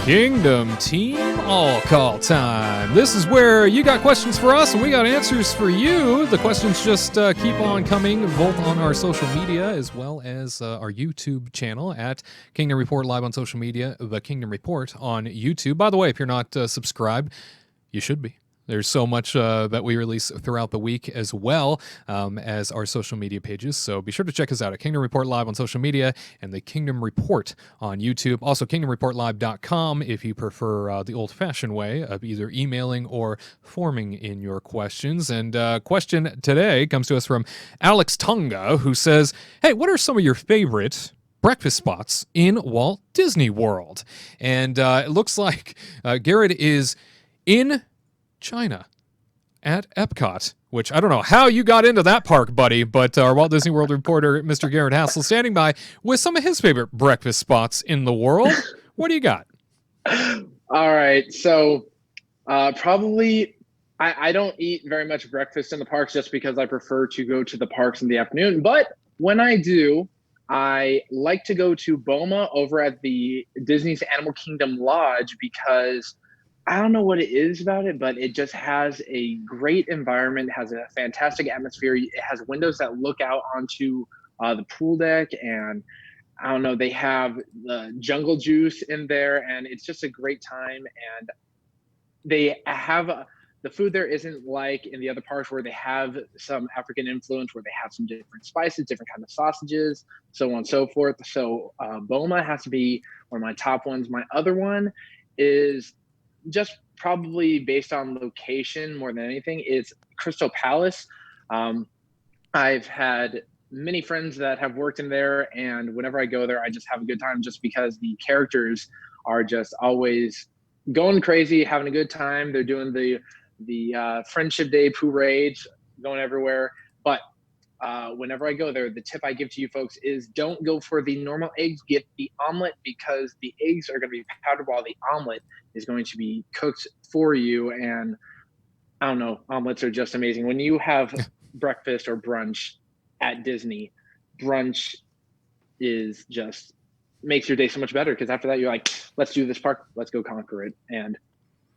Kingdom Team All Call time. This is where you got questions for us and we got answers for you. The questions just keep on coming, both on our social media as well as our YouTube channel at Kingdom Report live on social media, the Kingdom Report on YouTube. By the way, if you're not subscribed, you should be. There's so much that we release throughout the week as well as our social media pages. So be sure to check us out at Kingdom Report Live on social media and the Kingdom Report on YouTube. Also, kingdomreportlive.com if you prefer the old-fashioned way of either emailing or forming in your questions. And question today comes to us from Alex Tonga, who says, hey, what are some of your favorite breakfast spots in Walt Disney World? And it looks like Garrett is in China at Epcot, which I don't know how you got into that park, buddy, but our Walt Disney World reporter, Mr. Garrett Hassel, standing by with some of his favorite breakfast spots in the world. What do you got? All right. So probably I don't eat very much breakfast in the parks just because I prefer to go to the parks in the afternoon. But when I do, I like to go to Boma over at the Disney's Animal Kingdom Lodge because I don't know what it is about it, but it just has a great environment, has a fantastic atmosphere. It has windows that look out onto the pool deck, and I don't know, they have the jungle juice in there, and it's just a great time. And they have the food there isn't like in the other parks where they have some African influence, where they have some different spices, different kind of sausages, so on and so forth. So Boma has to be one of my top ones. My other one is just probably based on location more than anything, is Crystal Palace. I've had many friends that have worked in there, and whenever I go there, I just have a good time just because the characters are just always going crazy, having a good time. They're doing the Friendship Day parades, going everywhere. But whenever I go there, the tip I give to you folks is don't go for the normal eggs, get the omelet, because the eggs are going to be powdered while the omelet is going to be cooked for you. And I don't know, omelets are just amazing. When you have breakfast or brunch at Disney, brunch is just makes your day so much better, because after that you're like, let's do this park, let's go conquer it. And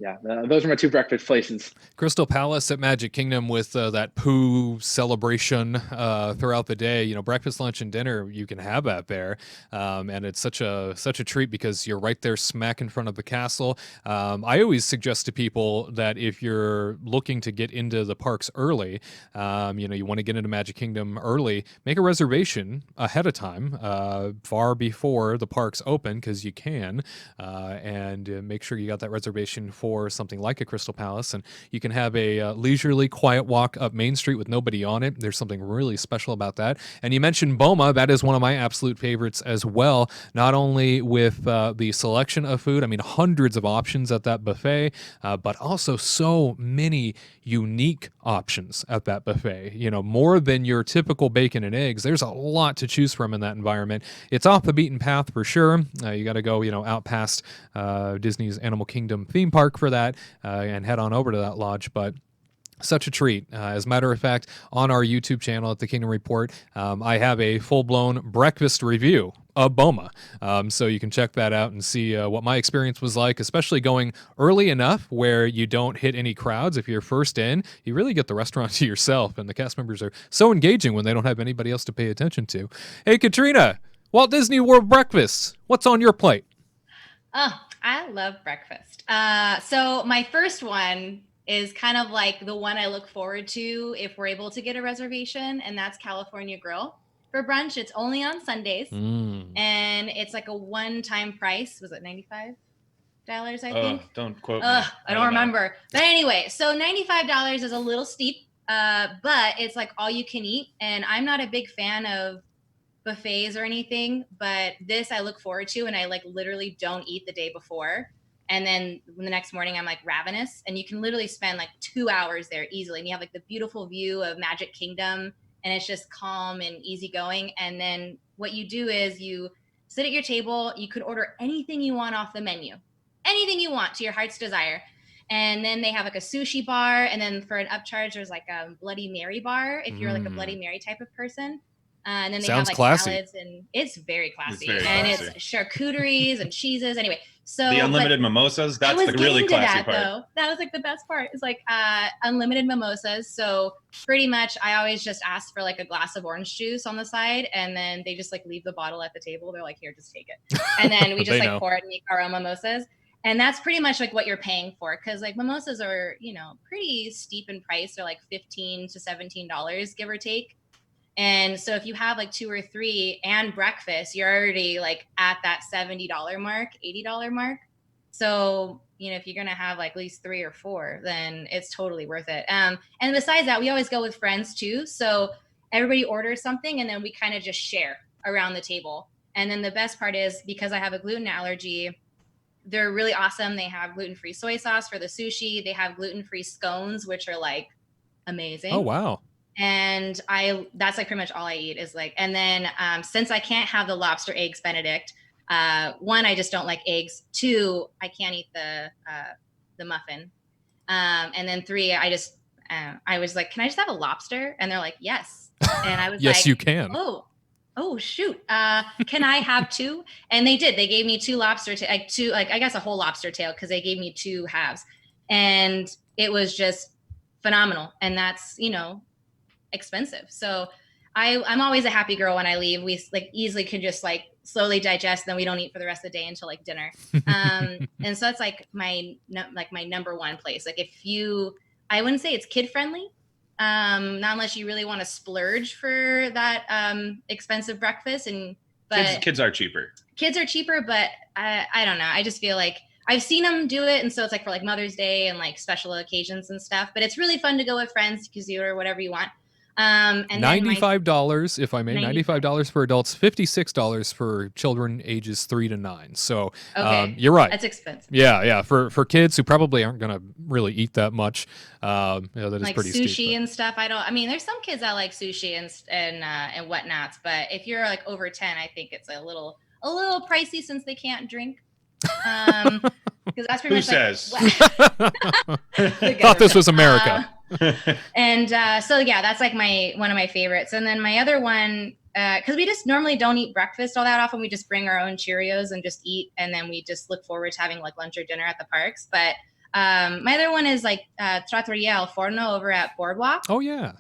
yeah, those are my two breakfast places. Crystal Palace at Magic Kingdom with that poo celebration throughout the day. You know, breakfast, lunch, and dinner you can have that there, and it's such a treat because you're right there, smack in front of the castle. I always suggest to people that if you're looking to get into the parks early, you want to get into Magic Kingdom early, make a reservation ahead of time, far before the parks open, because you can, and make sure you got that reservation for something like a Crystal Palace, and you can have a leisurely, quiet walk up Main Street with nobody on it. There's something really special about that. And you mentioned Boma. That is one of my absolute favorites as well, not only with the selection of food, I mean, hundreds of options at that buffet, but also so many unique options at that buffet. You know, more than your typical bacon and eggs. There's a lot to choose from in that environment. It's off the beaten path for sure. You got to go, out past Disney's Animal Kingdom theme park for that and head on over to that lodge. But such a treat. As a matter of fact, on our YouTube channel at the Kingdom Report, I have a full-blown breakfast review of Boma. So you can check that out and see what my experience was like, especially going early enough where you don't hit any crowds. If you're first in, you really get the restaurant to yourself, and the cast members are so engaging when they don't have anybody else to pay attention to. Hey, Katrina, Walt Disney World breakfast. What's on your plate? Oh, I love breakfast. So my first one is kind of like the one I look forward to if we're able to get a reservation, and that's California Grill for brunch. It's only on Sundays, and it's like a one-time price. Was it $95? I think. Don't quote me. I don't remember. But anyway, so $95 is a little steep, but it's like all you can eat. And I'm not a big fan of buffets or anything, but this I look forward to, and I like literally don't eat the day before. And then the next morning I'm like ravenous, and you can literally spend like 2 hours there easily. And you have like the beautiful view of Magic Kingdom, and it's just calm and easygoing. And then what you do is you sit at your table. You could order anything you want off the menu, anything you want to your heart's desire. And then they have like a sushi bar. And then for an upcharge, there's like a Bloody Mary bar if you're like a Bloody Mary type of person. And then they Sounds have like classy. salads, and it's very classy. very and classy. it's charcuteries and cheeses. Anyway, so The unlimited mimosas, I that's was the really getting to classy that part. though. That was like the best part. It's like unlimited mimosas. So pretty much I always just ask for like a glass of orange juice on the side, and then they just like leave the bottle at the table. They're like, here, just take it. And then we just They like know. pour it and make our own mimosas. And that's pretty much like what you're paying for, because like mimosas are, you know, pretty steep in price. They're like $15 to $17, give or take. And so if you have like 2 or 3 and breakfast, you're already like at that $70 mark, $80 mark. So, you know, if you're going to have like at least 3 or 4, then it's totally worth it. And besides that, we always go with friends too. So everybody orders something and then we kind of just share around the table. And then the best part is, because I have a gluten allergy, they're really awesome. They have gluten-free soy sauce for the sushi. They have gluten-free scones, which are like amazing. Oh, wow. And that's like pretty much all I eat is like, and then since I can't have the lobster eggs Benedict, 1, I just don't like eggs. 2, I can't eat the muffin. And then 3, I was like, can I just have a lobster? And they're like, yes. And I was Yes, like, you can. Oh shoot. Can I have 2? And they did. They gave me 2 lobster I guess a whole lobster tail, because they gave me 2 halves. And it was just phenomenal. And that's, you know, expensive. So I'm always a happy girl when I leave. We like easily can just like slowly digest, and then we don't eat for the rest of the day until like dinner. And so that's like my number 1 place. Like I wouldn't say it's kid friendly, not unless you really want to splurge for that expensive breakfast. But Kids are cheaper. Kids are cheaper, but I don't know. I just feel like I've seen them do it, and so it's like for like Mother's Day and like special occasions and stuff. But it's really fun to go with friends, because you order whatever you want. And $95, if I may, $95 for adults, $56 for children ages 3 to 9. So you're right. That's expensive. Yeah. For kids who probably aren't going to really eat that much, that is like pretty sushi steep. And stuff. There's some kids that like sushi and whatnots, but if you're like over 10, I think it's a little pricey since they can't drink. Because that's pretty Who much says? Thought this was America. And so yeah, that's like one of my favorites. And then my other one, because we just normally don't eat breakfast all that often. We just bring our own Cheerios and just eat, and then we just look forward to having like lunch or dinner at the parks. But my other one is like Trattoria Al Forno over at Boardwalk. Oh yeah.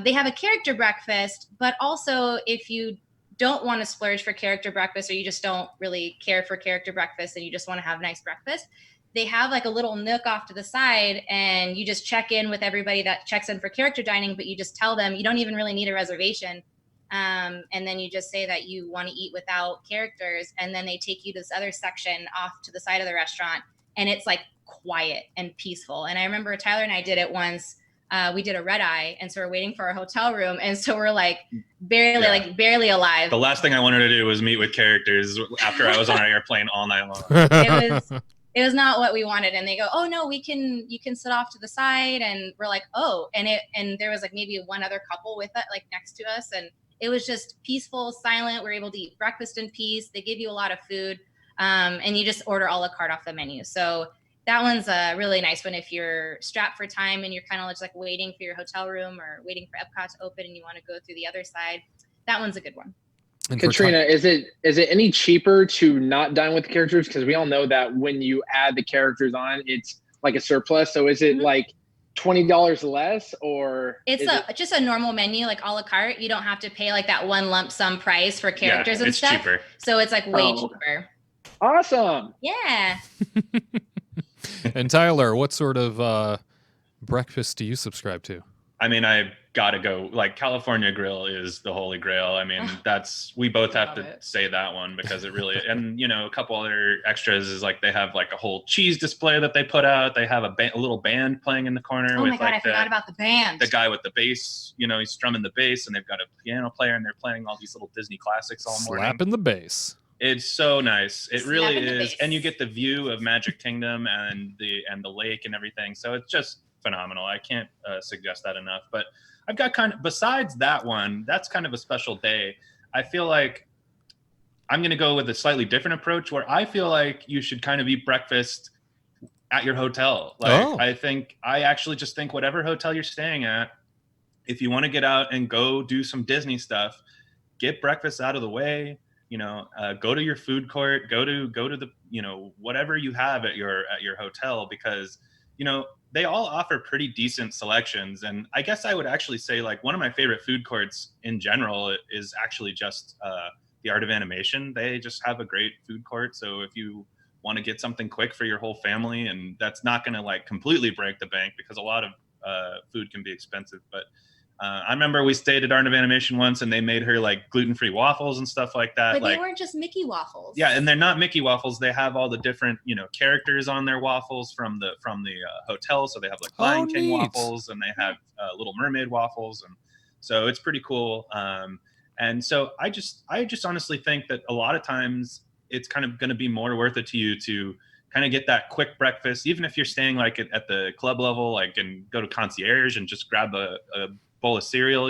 They have a character breakfast, but also if you don't want to splurge for character breakfast, or you just don't really care for character breakfast and you just want to have nice breakfast, they have like a little nook off to the side, and you just check in with everybody that checks in for character dining, but you just tell them you don't even really need a reservation. And then you just say that you want to eat without characters, and then they take you to this other section off to the side of the restaurant, and it's like quiet and peaceful. And I remember Tyler and I did it once. We did a red eye, and so we're waiting for our hotel room, and so we're like barely alive. The last thing I wanted to do was meet with characters after I was on an airplane all night long. It was not what we wanted. And they go, oh no, you can sit off to the side, and we're like, oh, and there was like maybe one other couple with it, like next to us, and it was just peaceful, silent. We're able to eat breakfast in peace. They give you a lot of food, and you just order a la carte off the menu. So that one's a really nice one if you're strapped for time and you're kind of just like waiting for your hotel room or waiting for Epcot to open and you want to go through the other side. That one's a good one. And Katrina, is it any cheaper to not dine with the characters? Because we all know that when you add the characters on, it's like a surplus. So is it like $20 less, or it's just a normal menu, like a la carte? You don't have to pay like that one lump sum price for characters and stuff. Cheaper. So it's like way cheaper. Awesome. Yeah. And Tyler, what sort of breakfast do you subscribe to? I mean, I gotta go. Like California Grill is the holy grail. I mean, we both have to say that one because it really. And you know, a couple other extras is like they have like a whole cheese display that they put out. They have a little band playing in the corner. Oh with my god, I forgot about the band. The guy with the bass, you know, he's strumming the bass, and they've got a piano player, and they're playing all these little Disney classics all morning. Slapping the bass. It's so nice. It really is. And you get the view of Magic Kingdom and the lake and everything. So it's just phenomenal. I can't suggest that enough. But I've got besides that one, that's kind of a special day. I feel like I'm going to go with a slightly different approach where I feel like you should kind of eat breakfast at your hotel. Like I actually just think whatever hotel you're staying at, if you want to get out and go do some Disney stuff, get breakfast out of the way. Go to your food court, go to the, whatever you have at your hotel, because, they all offer pretty decent selections. And I guess I would actually say, like, one of my favorite food courts in general is actually just the Art of Animation. They just have a great food court. So if you want to get something quick for your whole family, and that's not going to like completely break the bank, because a lot of food can be expensive, but I remember we stayed at Art of Animation once, and they made her like gluten-free waffles and stuff like that. But like, they weren't just Mickey waffles. Yeah, and they're not Mickey waffles. They have all the different, characters on their waffles from the hotel. So they have like Lion King waffles, and they have Little Mermaid waffles, and so it's pretty cool. And so I just honestly think that a lot of times it's kind of going to be more worth it to you to kind of get that quick breakfast, even if you're staying like at the club level, like, and go to concierge and just grab a bowl of cereal.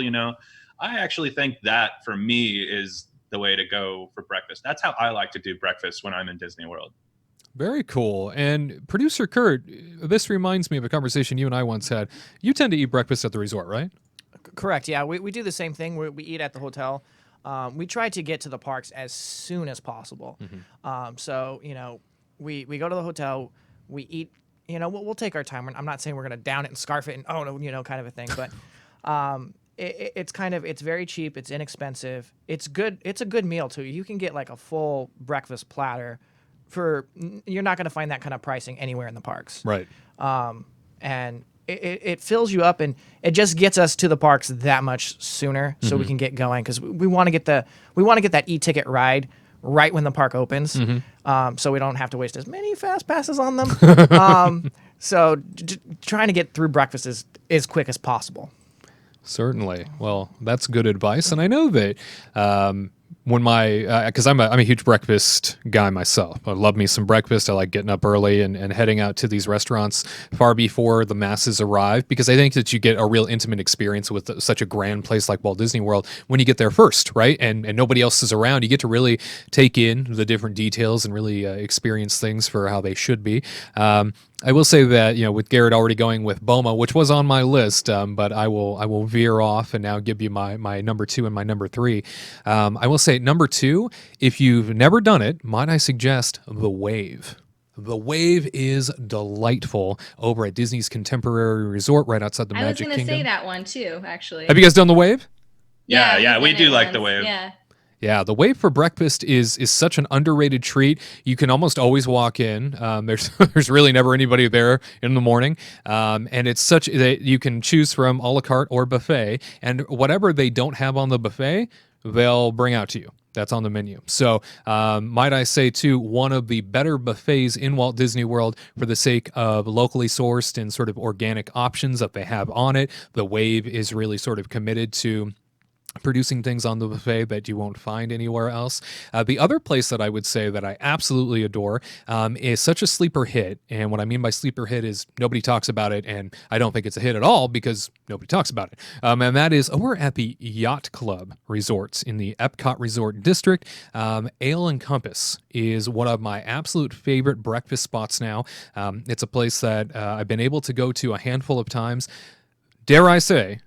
I actually think that for me is the way to go for breakfast. That's how I like to do breakfast when I'm in Disney World. Very cool. And producer Kurt, this reminds me of a conversation you and I once had. You tend to eat breakfast at the resort, right? Correct. Yeah, we do the same thing. We eat at the hotel. We try to get to the parks as soon as possible. So, we go to the hotel, we eat, we'll take our time. I'm not saying we're going to down it and scarf it and, kind of a thing. But it's very cheap. It's inexpensive. It's good. It's a good meal too. You can get like a full breakfast platter you're not going to find that kind of pricing anywhere in the parks. Right. And it fills you up, and it just gets us to the parks that much sooner, so we can get going, because we want to get that e-ticket ride right when the park opens, so we don't have to waste as many fast passes on them. So trying to get through breakfast as quick as possible. Certainly. Well, that's good advice, and I know that when because I'm a huge breakfast guy myself. I love me some breakfast. I like getting up early and heading out to these restaurants far before the masses arrive, because I think that you get a real intimate experience with such a grand place like Walt Disney World when you get there first, right? And nobody else is around. You get to really take in the different details and really experience things for how they should be. I will say that, with Garrett already going with Boma, which was on my list, but I will veer off and now give you my number 2 and my number 3. I will say number 2, if you've never done it, might I suggest the Wave. The Wave is delightful over at Disney's Contemporary Resort right outside the Magic Kingdom. I was going to say that one too, actually. Have you guys done the Wave? Yeah, we do like the Wave. Yeah. Yeah, the Wave for breakfast is such an underrated treat. You can almost always walk in. There's really never anybody there in the morning, and it's such that you can choose from a la carte or buffet, and whatever they don't have on the buffet, they'll bring out to you. That's on the menu. So might I say, too, one of the better buffets in Walt Disney World for the sake of locally sourced and sort of organic options that they have on it. The Wave is really sort of committed to producing things on the buffet that you won't find anywhere else. The other place that I would say that I absolutely adore is such a sleeper hit. And what I mean by sleeper hit is nobody talks about it, and I don't think it's a hit at all because nobody talks about it. And that is over at the Yacht Club Resorts in the Epcot Resort District. Ale and Compass is one of my absolute favorite breakfast spots now. It's a place that I've been able to go to a handful of times. Dare I say,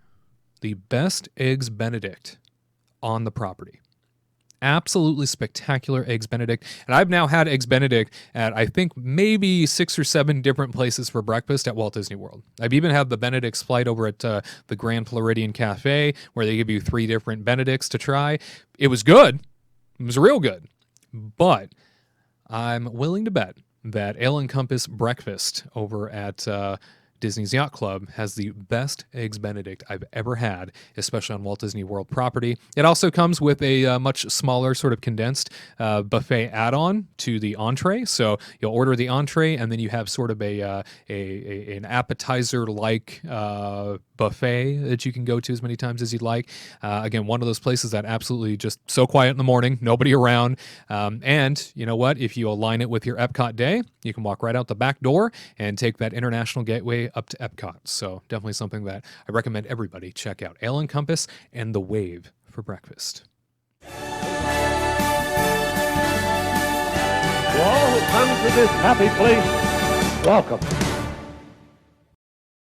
the best Eggs Benedict on the property. Absolutely spectacular Eggs Benedict. And I've now had Eggs Benedict at, I think, maybe 6 or 7 different places for breakfast at Walt Disney World. I've even had the Benedict's flight over at the Grand Floridian Cafe, where they give you 3 different Benedicts to try. It was good. It was real good. But I'm willing to bet that Ale and Compass breakfast over at Disney's Yacht Club has the best Eggs Benedict I've ever had, especially on Walt Disney World property. It also comes with a much smaller, sort of condensed buffet add-on to the entree. So you'll order the entree, and then you have sort of an appetizer-like buffet that you can go to as many times as you'd like. Again, one of those places that absolutely just so quiet in the morning, nobody around. And you know what? If you align it with your Epcot day, you can walk right out the back door and take that international gateway up to Epcot. So definitely something that I recommend everybody check out. Ale and Compass and the Wave for breakfast. To all who come to this happy place, welcome.